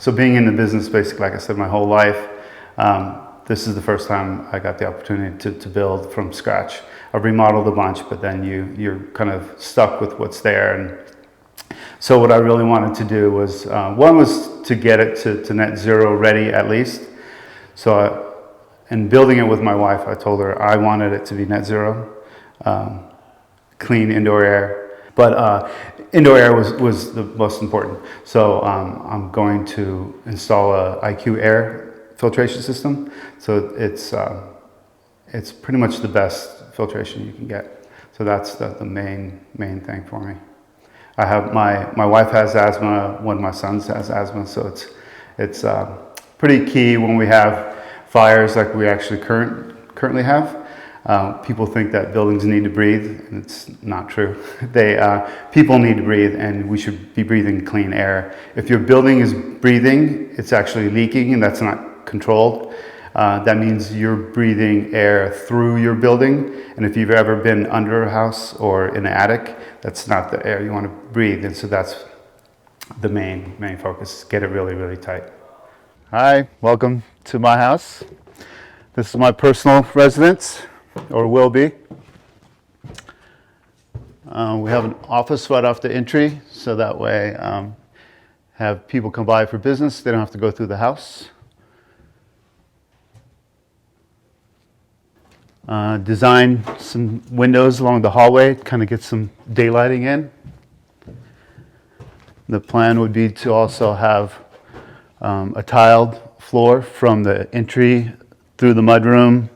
So being in the business, basically, like I said, my whole life, this is the first time I got the opportunity to build from scratch. I've remodeled a bunch, but then you're kind of stuck with what's there. And so what I really wanted to do was, one was to get it to net zero ready at least. So in building it with my wife, I told her I wanted it to be net zero, clean indoor air. But indoor air was the most important. So I'm going to install a IQ air filtration system. So it's pretty much the best filtration you can get. So that's the main thing for me. I have my wife has asthma. One of my sons has asthma. So it's pretty key when we have fires like we actually currently have. People think that buildings need to breathe, and it's not true. People need to breathe, and we should be breathing clean air. If your building is breathing, it's actually leaking, and that's not controlled. That means you're breathing air through your building, and if you've ever been under a house or in an attic, that's not the air you want to breathe, and so that's the main focus. Get it really, really tight. Hi, welcome to my house. This is my personal residence, or will be. We have an office right off the entry, so that way have people come by for business, they don't have to go through the house. Design some windows along the hallway, kind of get some daylighting in. The plan would be to also have a tiled floor from the entry through the mudroom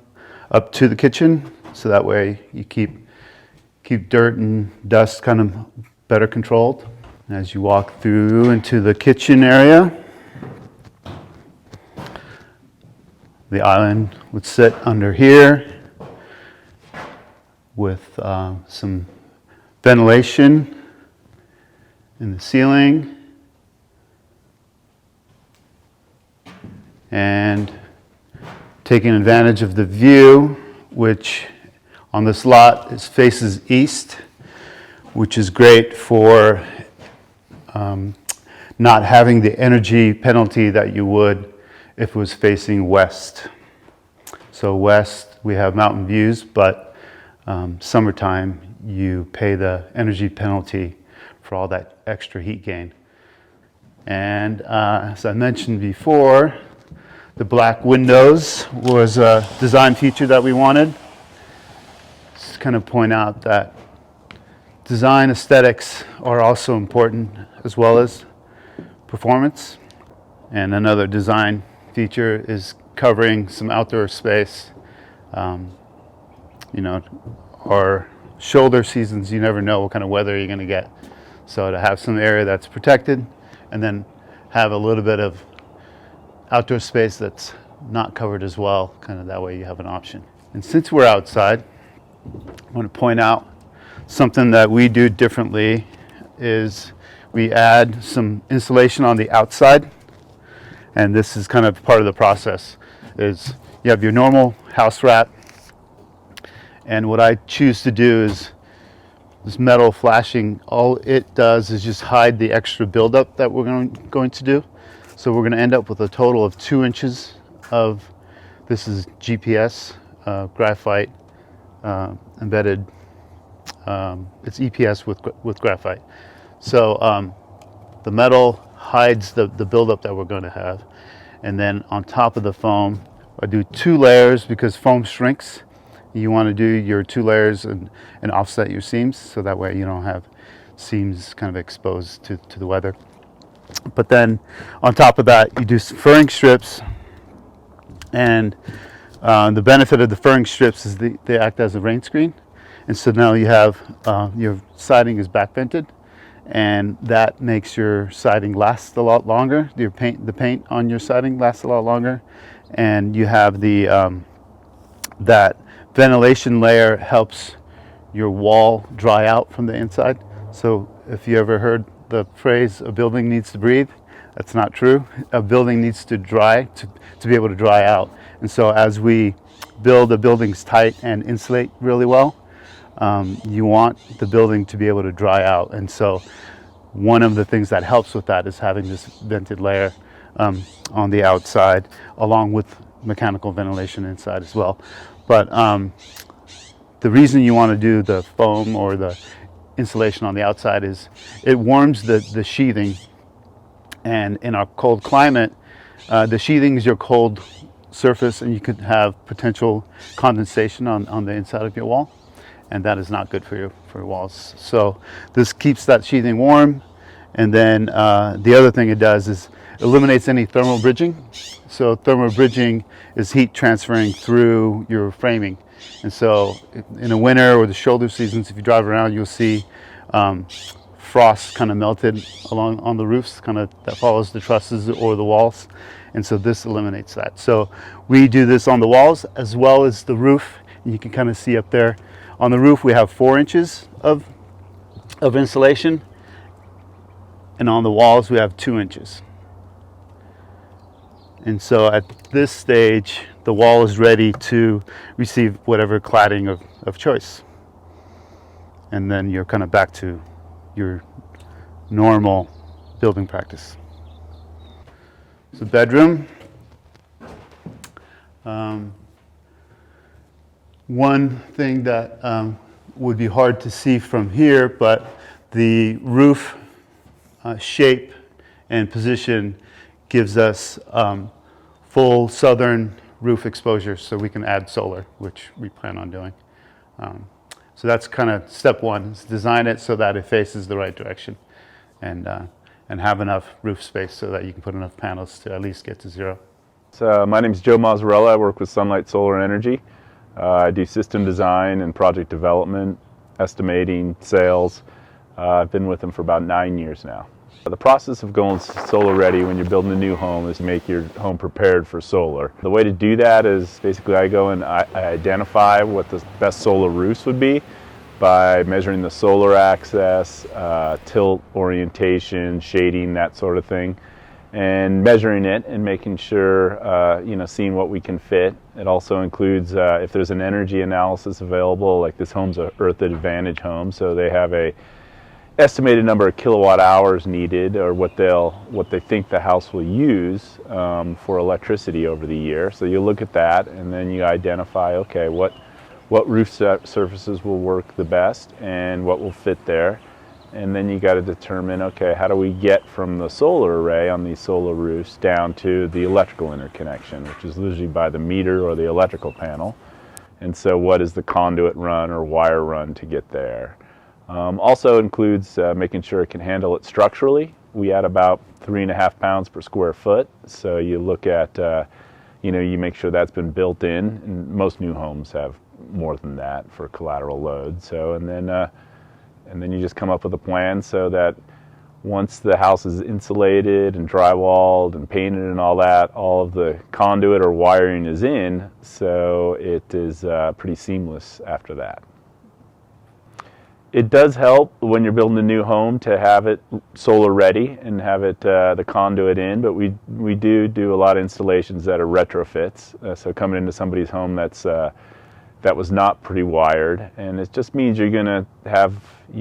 up to the kitchen, so that way you keep dirt and dust kind of better controlled. As you walk through into the kitchen area, the island would sit under here with some ventilation in the ceiling, and taking advantage of the view, which on this lot faces east, which is great for not having the energy penalty that you would if it was facing west. So west, we have mountain views, but summertime, you pay the energy penalty for all that extra heat gain. And as I mentioned before, the black windows was a design feature that we wanted. Just kind of point out that design aesthetics are also important as well as performance. And another design feature is covering some outdoor space. Our shoulder seasons, you never know what kind of weather you're going to get. So to have some area that's protected and then have a little bit of outdoor space that's not covered as well, kind of that way you have an option. And since we're outside, I want to point out something that we do differently is we add some insulation on the outside, and this is kind of part of the process. Is you have your normal house wrap, and what I choose to do is this metal flashing, all it does is just hide the extra buildup that we're going to do. So we're going to end up with a total of 2 inches of, this is GPS, graphite embedded, it's EPS with graphite. So the metal hides the buildup that we're going to have. And then on top of the foam, I do 2 layers because foam shrinks. You want to do your 2 layers and offset your seams, so that way you don't have seams kind of exposed to the weather. But then on top of that, you do some furring strips, and the benefit of the furring strips is they act as a rain screen. And so now you have your siding is back vented, and that makes your siding last a lot longer. The paint on your siding lasts a lot longer, and you have the that ventilation layer helps your wall dry out from the inside. So if you ever heard the phrase, a building needs to breathe, that's not true. A building needs to dry to be able to dry out. And so as we build the buildings tight and insulate really well, you want the building to be able to dry out. And so one of the things that helps with that is having this vented layer on the outside, along with mechanical ventilation inside as well. But the reason you want to do the foam or the insulation on the outside is it warms the sheathing, and in our cold climate, the sheathing is your cold surface, and you could have potential condensation on the inside of your wall, and that is not good for your walls. So this keeps that sheathing warm, and then the other thing it does is eliminates any thermal bridging. So thermal bridging is heat transferring through your framing, and so in the winter or the shoulder seasons, if you drive around, you'll see frost kind of melted along on the roofs, kind of that follows the trusses or the walls, and so this eliminates that. So we do this on the walls as well as the roof. You can kind of see up there on the roof we have 4 inches of insulation, and on the walls we have 2 inches. And so at this stage, the wall is ready to receive whatever cladding of choice. And then you're kind of back to your normal building practice. So bedroom. One thing that would be hard to see from here, but the roof shape and position gives us full southern roof exposure, so we can add solar, which we plan on doing. So that's kind of step one, is design it so that it faces the right direction, and have enough roof space so that you can put enough panels to at least get to zero. So my name is Joe Mazzarella. I work with Sunlight Solar Energy. I do system design and project development, estimating, sales. I've been with them for about 9 years now. The process of going solar ready when you're building a new home is to make your home prepared for solar. The way to do that is basically I go and I identify what the best solar roofs would be by measuring the solar access, tilt orientation, shading, that sort of thing, and measuring it and making sure, seeing what we can fit. It also includes if there's an energy analysis available, like this home's a Earth Advantage home, so they have a estimated number of kilowatt hours needed, or what they think the house will use for electricity over the year. So you look at that, and then you identify, okay, what roof surfaces will work the best and what will fit there. And then you got to determine, okay, how do we get from the solar array on these solar roofs down to the electrical interconnection, which is usually by the meter or the electrical panel. And so what is the conduit run or wire run to get there? Also includes making sure it can handle it structurally. We add about 3.5 pounds per square foot. So you look at, you make sure that's been built in. And most new homes have more than that for collateral load. So, and then you just come up with a plan so that once the house is insulated and drywalled and painted and all that, all of the conduit or wiring is in, so it is pretty seamless after that. It does help when you're building a new home to have it solar ready and have it the conduit in, but we do a lot of installations that are retrofits. So coming into somebody's home that was not pre-wired, and it just means you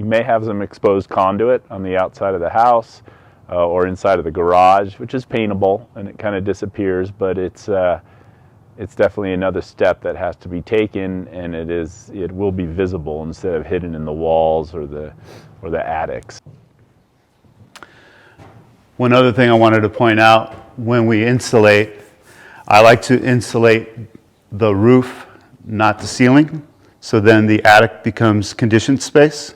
may have some exposed conduit on the outside of the house or inside of the garage, which is paintable and it kind of disappears, but it's definitely another step that has to be taken, and it will be visible instead of hidden in the walls or the attics. One other thing I wanted to point out, when we insulate, I like to insulate the roof, not the ceiling, so then the attic becomes conditioned space.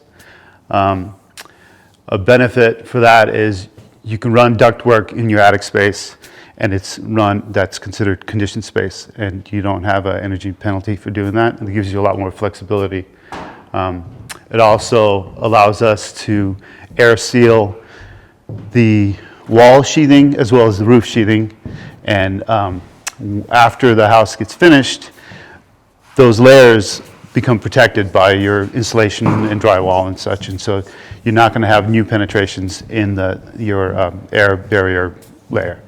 A benefit for that is you can run ductwork in your attic space, and that's considered conditioned space, and you don't have an energy penalty for doing that, and it gives you a lot more flexibility. It also allows us to air seal the wall sheathing as well as the roof sheathing, and after the house gets finished, those layers become protected by your insulation and drywall and such, and so you're not going to have new penetrations in your air barrier layer.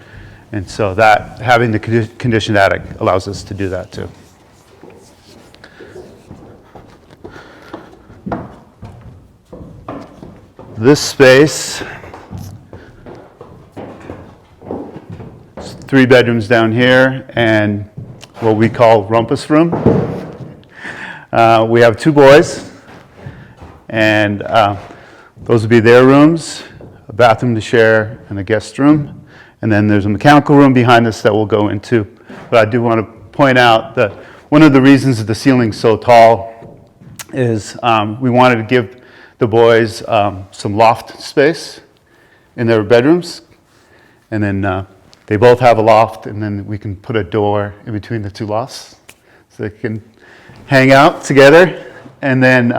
And so that having the conditioned attic allows us to do that too. This space 3 bedrooms down here and what we call rumpus room. We have 2 boys, and those would be their rooms, a bathroom to share, and a guest room. And then there's a mechanical room behind us that we'll go into. But I do want to point out that one of the reasons that the ceiling's so tall is we wanted to give the boys some loft space in their bedrooms. And then they both have a loft, and then we can put a door in between the 2 lofts so they can hang out together. And then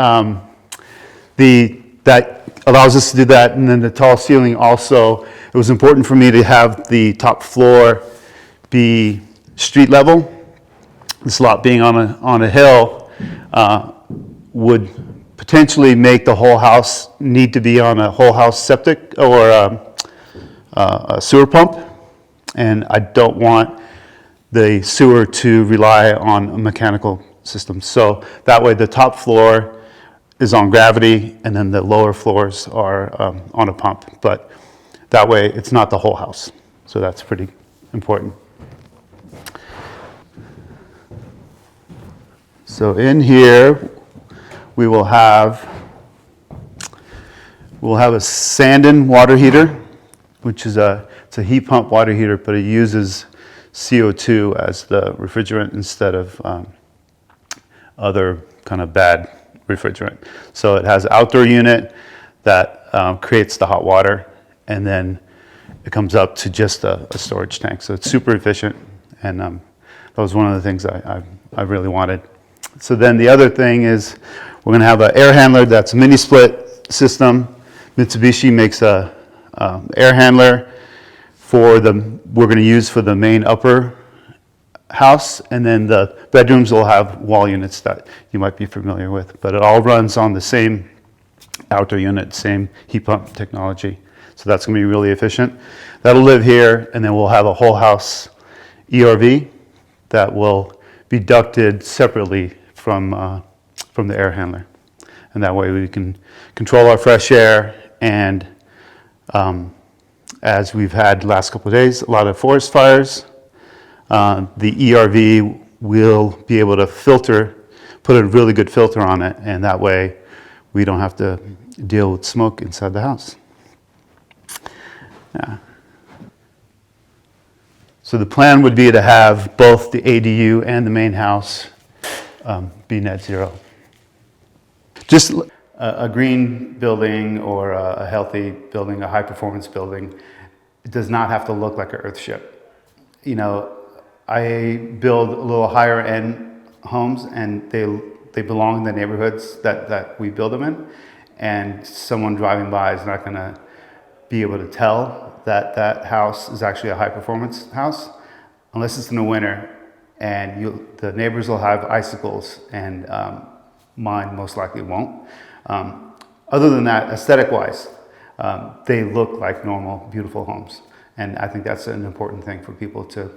that allows us to do that. And then the tall ceiling also, it was important for me to have the top floor be street level. This lot being on a hill would potentially make the whole house need to be on a whole house septic or a sewer pump. And I don't want the sewer to rely on a mechanical system. So that way the top floor is on gravity, and then the lower floors are on a pump. But that way it's not the whole house. So that's pretty important. So in here, we'll have a Sandin water heater, which is it's a heat pump water heater, but it uses CO2 as the refrigerant instead of other kind of bad refrigerant. So it has an outdoor unit that creates the hot water, and then it comes up to just a storage tank. So it's super efficient, and that was one of the things I really wanted. So then the other thing is we're going to have an air handler that's a mini split system. Mitsubishi makes a air handler we're going to use for the main upper house, and then the bedrooms will have wall units that you might be familiar with, but it all runs on the same outdoor unit, same heat pump technology. So that's going to be really efficient. That'll live here, and then we'll have a whole house ERV that will be ducted separately from the air handler. And that way we can control our fresh air, and as we've had the last couple of days, a lot of forest fires, the ERV will be able to put a really good filter on it, and that way we don't have to deal with smoke inside the house. Yeah. So the plan would be to have both the ADU and the main house be net zero. Just a green building or a healthy building, a high performance building, it does not have to look like an EarthShip. You know, I build a little higher end homes, and they belong in the neighborhoods that we build them in, and someone driving by is not going to be able to tell that that house is actually a high performance house unless it's in the winter, and the neighbors will have icicles, and mine most likely won't. Other than that, aesthetic wise, they look like normal, beautiful homes. And I think that's an important thing for people to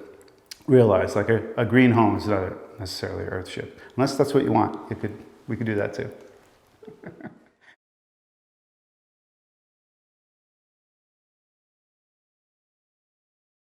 realize. Like a green home is not necessarily an EarthShip. Unless that's what you want, we could do that too.